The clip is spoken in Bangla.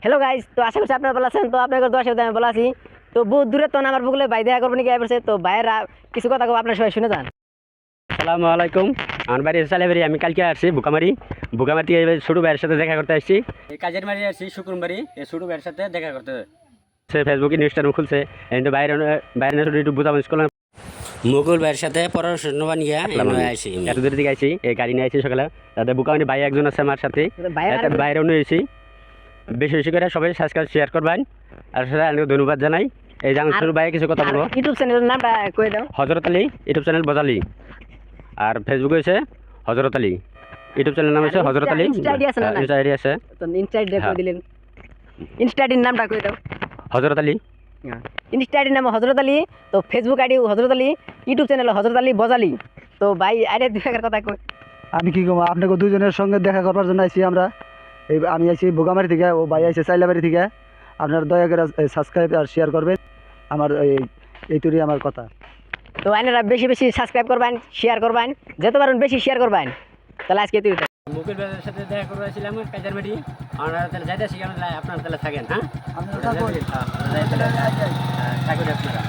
হ্যালো গাইস, তো আশা করছি আপনারা ভালো আছেন। তো আপনাদের দোয়া সাথে আমি ভালো আছি। তো বহু দূরে তো না, আমার বগুলে ভাই দেখা করবেন কি পড়ছে। তো ভাইয়েরা কিছু কথা আপনারা সবাই শুনে যান। আসসালামু আলাইকুম। আমার বাড়ি সালেবাড়ি। আমি কালকে আসছি বুকামারি থেকে এবার ছোটো ভাইয়ের সাথে দেখা করতে আসছি। এই কাজের বাড়ি আসছি শুক্রবারই, এই ছোটো ভাইয়ের সাথে দেখা করতে। সে ফেসবুকে ইনস্টাগ্রাম খুলছে, কিন্তু বাইরে বাইরে একটু বোঝাবো স্কুল মুকুল ভাইয়ের সাথে পড়াশোনা নিয়ে আসি। এত দূর দিকে আসি, এই গাড়ি নিয়ে আসি সকালে। তাদের বুকামারি ভাই একজন আছে আমার সাথে, বাইরে নিয়ে এসেছি। বেশি বেশি করে সবাই সাবস্ক্রাইব শেয়ার করবেন। আর সাথে আমি ধন্যবাদ জানাই। এই যে ছোটো ভাই কিছু কথা বলবো। ইউটিউব চ্যানেলের নামটা কই দাও। হজরত আলী ইউটিউব চ্যানেল বজালি। আর ফেসবুকে হচ্ছে হজরত আলী। ইউটিউব চ্যানেল নাম হচ্ছে হজরত আলী। ইনস্টা আইডি আছে না? ইনস্টা আইডি আছে। তো ইনস্টা আইডি কই দিলেন? ইনস্টা আইডির নামটা কই দাও। হজরত আলী। ইনস্টা আইডির নাম হযরত আলী। তো ফেসবুক আইডি হযরত আলী, ইউটিউব চ্যানেল হযরত আলী বজালি। তো ভাই আইডি দেখার কথা কই। আমি কি কম, আপনাকে দুজনের সঙ্গে দেখা করবার জন্য আইছি আমরা। আমি আইছি বোগামারি থেকে, ও ভাই আইছে সাইলাবাড়ি থেকে। আপনারা দয়া করে সাবস্ক্রাইব আর শেয়ার করবেন। আমার এইটুকুই আমার কথা। তো আপনারা বেশি বেশি সাবস্ক্রাইব করবেন, শেয়ার করবেন, যত পারেন বেশি শেয়ার করবেন। তাহলে আজকে তুই মুকুল ভাইয়ের সাথে দেখা করেছিলাম কাজের বাড়ি। আমরা তাহলে যাইতেছি, আপনারা তাহলে থাকেন। হ্যাঁ, আপনারা থাকুন। থাকুন আপনারা।